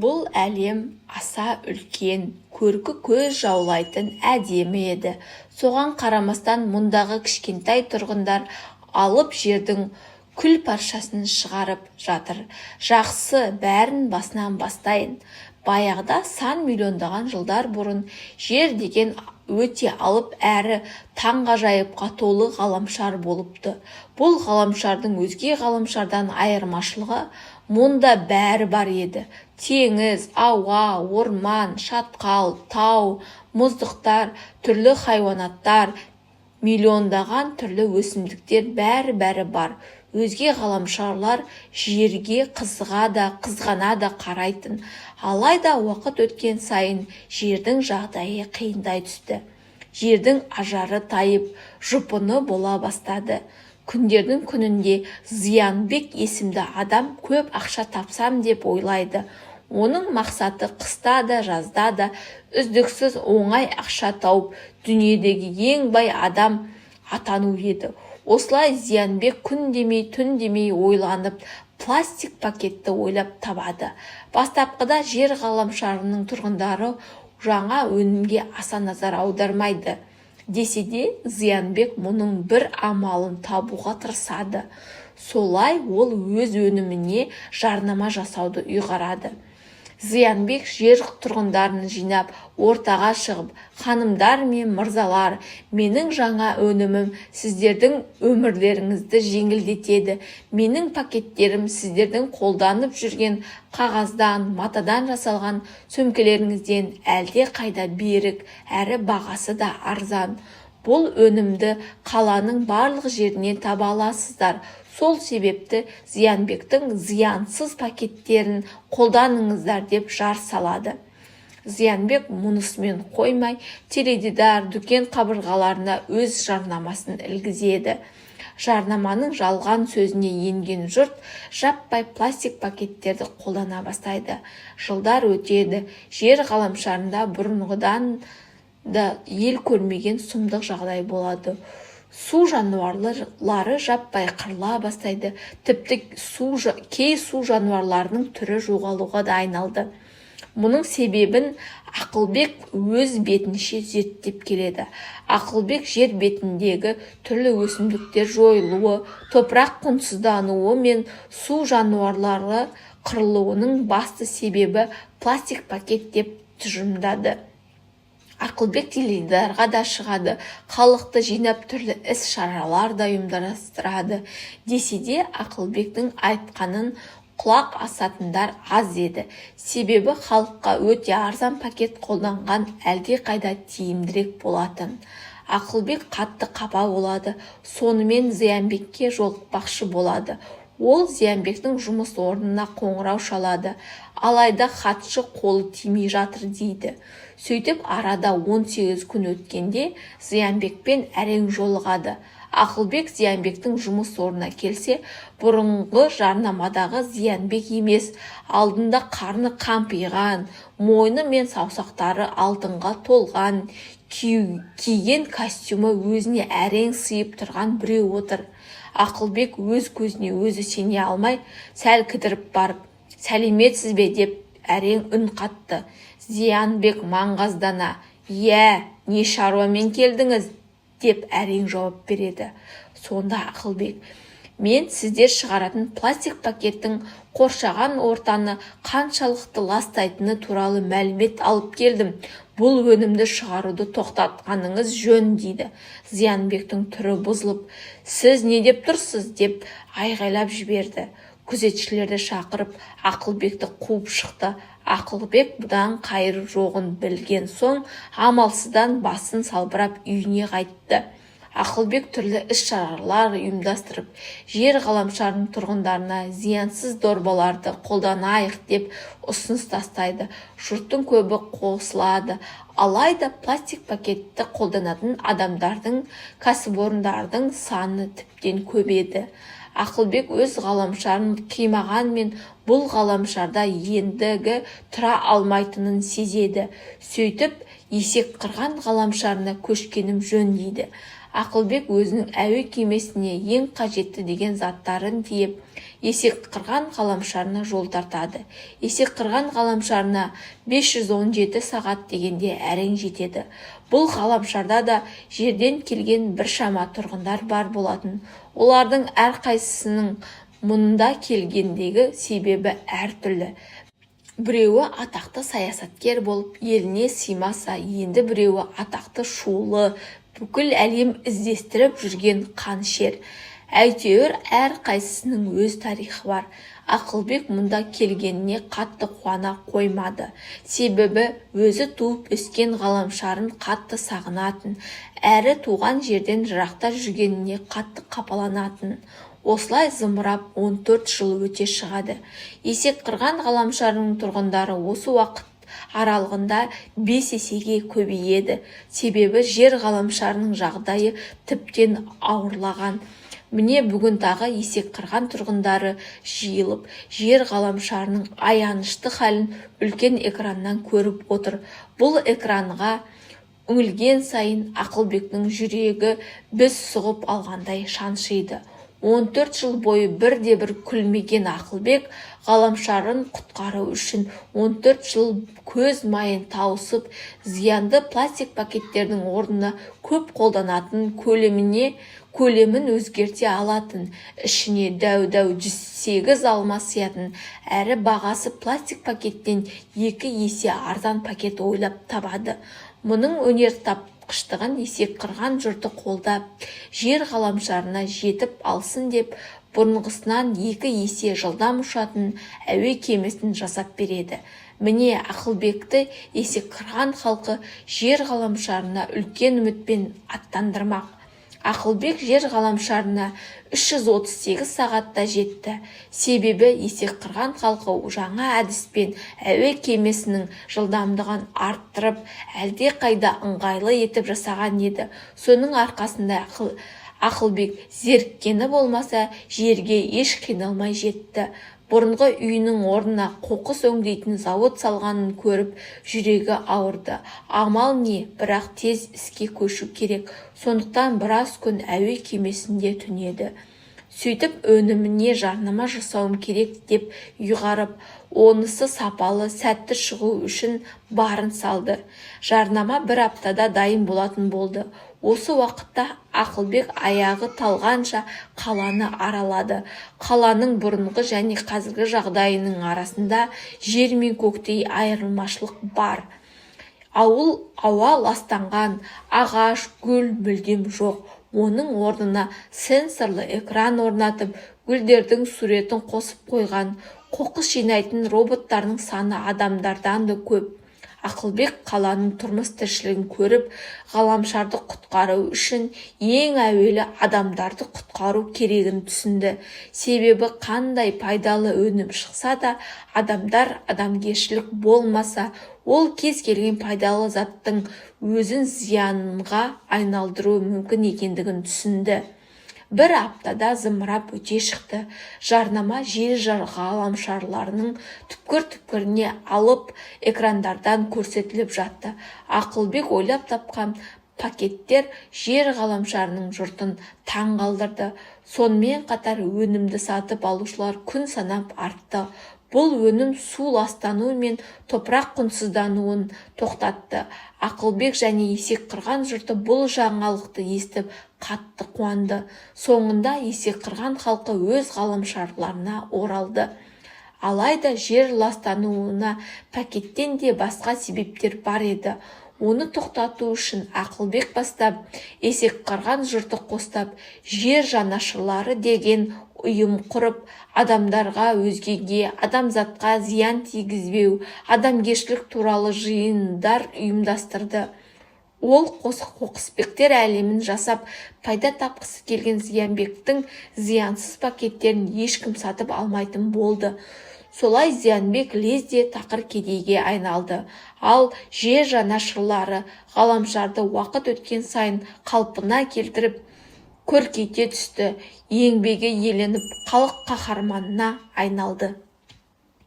Бұл әлем аса үлкен, көркі көз жаулайтын әдемі еді. Соған қарамастан мұндағы кішкентай тұрғындар алып жердің күл паршасын шығарып жатыр. Жақсы, бәрін басынан бастайын. Баяғыда сан миллиондаған жылдар бұрын жер деген өте алып әрі таңғажайыпқа толы ғаламшар болыпты. Бұл ғаламшардың өзге ғаламшардан айырмашылығы мұнда бәрі бар еді. Теңіз, ауа, орман, шатқал, тау, мұздықтар, түрлі хайуанаттар, миллиондаған түрлі өсімдіктер бәрі бар. Өзге ғаламшарлар жерге қызғана да қарайтын. Алайда уақыт өткен сайын жердің жағдайы қиындай түсті. Жердің ажары тайып, жұпыны бола бастады. Күндердің күнінде Зиянбек есімді адам көп ақша тапсам деп ойлайды. Оның мақсаты қыста да жазда да үздіксіз оңай ақша тауып, дүниедегі ең бай адам атану еді. Осылай Зиянбек күн демей түн демей ойланып, пластик пакетті ойлап табады. Бастапқыда жер ғаламшарының тұрғындары жаңа өнімге аса назар аудармайды. Десе де Зиянбек мұның бір амалын табуға тырысады. Солай ол өз өніміне жарнама жасауды ұйғарады. Зиянбек жер тұрғындарын жинап, ортаға шығып, ханымдар мен мырзалар, менің жаңа өнімім сіздердің өмірлеріңізді жеңілдетеді. Менің пакеттерім сіздердің қолданып жүрген қағаздан, матадан жасалған сөмкелеріңізден әлде қайда берік, әрі бағасы да арзан. Бұл өнімді қаланың барлық жерінен таба аласыздар. Сол себепті Зиянбектің зиянсыз пакеттерін қолданыңыздар деп жар салады. Зиянбек мұнысымен қоймай, теледидар, дүкен қабырғаларына өз жарнамасын ілгізеді. Жарнаманың жалған сөзіне енген жұрт жаппай пластик пакеттерді қолдана бастайды. Жылдар өтеді, жер ғаламшарында бұрынғыдан да ел көрмеген сұмдық жағдай болады. Су жануарлары жаппай қырыла бастайды. Тіпті кей су жануарларының түрі жоғалуға да айналды. Мұның себебін Ақылбек өз бетінше зерттеп келеді. Ақылбек жер бетіндегі түрлі өсімдіктер жойылуы, топырақ құнсыздануы мен су жануарлары қырылуының басты себебі пластик пакет деп тұжырымдады. Ақылбек теледидарға да шығады, халықты жинап түрлі іс-шаралар да ұйымдастырады. Десе де Ақылбектің айтқанын құлақ асатындар аз еді. Себебі халыққа өте арзан пакет қолданған әлде қайда тиімдірек болатын. Ақылбек қатты қапа болады, сонымен Зиянбекке жолықпақшы болады. Ол Зиянбектің жұмыс орнына қоңырау шалады. Алайда хатшы қолы тимей жатыр дейді. Сөйтіп арада 18 күн өткенде Зиянбекпен әрең жолығады. Ақылбек Зиянбектің жұмыс орнына келсе, бұрынғы жарнамадағы Зиянбек емес, алдында қарны қампиған, мойны мен саусақтары алтынға толған, киген костюмі өзіне әрең сыйып тұрған біреу отыр. Ақылбек өз көзіне өзі сене алмай, сәл кідіріп барып, сәлеметсіз бе деп әрең үн қатты. Зиянбек маңғаздана, не шаруамен келдіңіз? Деп әрең жауап береді. Сонда Ақылбек, мен сіздер шығаратын пластик пакеттің қоршаған ортаны қаншалықты ластайтыны туралы мәлімет алып келдім. Бұл өнімді шығаруды тоқтатқаныңыз жөн дейді. Зиянбектің түрі бұзылып, сіз не деп тұрсыз деп айғайлап жіберді. Күзетшілерді шақырып, Ақылбекті қуып шықты. Ақылбек бұдан қайыр жоғын білген соң, амалсыздан басын салбырап үйіне қайтты. Ақылбек түрлі іс-шаралар ұйымдастырып, жер ғаламшарының тұрғындарына зиянсыз дорбаларды қолданайық деп ұсыныс тастайды. Жұрттың көбі қосылады. Алайда пластик пакетті қолданатын адамдардың, кәсіпорындардың саны тіптен көп еді. Ақылбек өз ғаламшарын қимағанмен бұл ғаламшарда ендігі тұра алмайтынын сезеді. Сөйтіп, есек қырған ғаламшарына көшкенім жөн дейді. Ақылбек өзінің әуе кемесіне ең қажетті деген заттарын тиеп, Есекқырған ғаламшарына жол тартады. Есекқырған ғаламшарына 517 сағат дегенде әрең жетеді. Бұл ғаламшарда да жерден келген біршама тұрғындар бар болатын. Олардың әрқайсысының мұнда келгендегі себебі әртүрлі. Біреуі атақты саясаткер болып еліне сыймаса, енді біреуі атақты шулы, бүкіл әлем іздестіріп жүрген қаншер. Әйтеуір әрқайсысының өз тарихы бар. Ақылбек мұнда келгеніне қатты қуана қоймады. Себебі өзі туып өскен ғаламшарын қатты сағынатын, әрі туған жерден жырақта жүргеніне қатты қапаланатын. Осылай зымырап 14 жыл өте шығады. Есекқырған ғаламшарының тұрғындары осы уақыт аралығында 5 есеге көбейеді. Себебі жер ғаламшарының жағдайы тіптен ауырлаған. Міне бүгін тағы Есекқырған тұрғындары жиылып, жер ғаламшарының аянышты халін үлкен экраннан көріп отыр. Бұл экранға үңілген сайын Ақылбектің жүрегі біз сұғып алғандай шаншиды. 14 жыл бойы бірде-бір күлмеген Ақылбек ғаламшарын құтқару үшін 14 жыл көз майын тауысып, зиянды пластик пакеттердің орнына көп қолданатын көлемін өзгерте алатын, ішіне дәу-дәу 108 алма сиятын, әрі бағасы пластик пакеттен 2 есе арзан пакет ойлап табады. Мұның өнертапқыштығын Есекқырған жұрты қолдап, жер ғаламшарына жетіп алсын деп, бұрынғысынан 2 есе жылдам ұшатын әуе кемесін жасап береді. Міне Ақылбекті Есекқырған халқы жер ғаламшарына үлкен үмітпен аттандырмақ. Ақылбек жер ғаламшарына 338 сағатта жетті. Себебі Есекқырған халқы жаңа әдіспен әуе кемесінің жылдамдығын арттырып, әлде қайда ыңғайлы етіп жасаған еді. Соның арқасында Ақылбек зеріккені болмаса, жерге еш қиналмай жетті. Бұрынғы үйінің орнына қоқыс өңдейтін зауыт салғанын көріп, жүрегі ауырды. Амал не, бірақ тез іске көшу керек. Сондықтан біраз күн әуе кемесінде түнеді. Сөйтіп өніміне жарнама жасауым керек деп ұйғарып, онысы сапалы, сәтті шығу үшін барын салды. Жарнама 1 аптада дайын болатын болды. Осы уақытта Ақылбек аяғы талғанша қаланы аралады. Қаланың бұрынғы және қазіргі жағдайының арасында жер мен көктей айырмашылық бар. Ауа ластанған, ағаш, гүл мүлдем жоқ. Оның орнына сенсорлы экран орнатып, гүлдердің суретін қосып қойған. Қоқыс жинайтын роботтардың саны адамдардан да көп. Ақылбек қаланың тұрмыс тіршілігін көріп, ғаламшарды құтқару үшін ең әуелі адамдарды құтқару керегін түсінді. Себебі қандай пайдалы өнім шықса да, адамгершілік болмаса, ол кез келген пайдалы заттың өзін зиянға айналдыруы мүмкін екендігін түсінді. 1 аптада зымырап өте шықты. Жарнама жер ғаламшарларының түпкір-түпкіріне алып экрандардан көрсетіліп жатты. Ақылбек ойлап тапқан пакеттер жер ғаламшарының жұртын таң қалдырды. Сонымен қатар өнімді сатып алушылар күн санап артты. Бұл өнім су ластануы мен топырақ құнсыздануын тоқтатты. Ақылбек және Есекқырған жұрты бұл жаңалықты естіп қатты қуанды. Соңында Есекқырған халқы өз ғаламшарларына оралды. Алайда жер ластануына пакеттен де басқа себептер бар еді. Оны тоқтату үшін Ақылбек бастап, Есекқырған жұрты қостап, жер жанашырлары деген ұйым құрып, адамдарға, өзгеге, адамзатқа зиян тигізбеу, адамгершілік туралы жиындар ұйымдастырды. Ол қоқысбектер әлемін жасап, пайда тапқысы келген Зиянбектің зиянсыз пакеттерін ешкім сатып алмайтын болды. Солай Зиянбек лезде тақыр кедейге айналды. Ал жер жанашырлары ғаламшарды уақыт өткен сайын қалпына келтіріп, көркейте түсті, еңбегі еленіп, халық қаһарманына айналды.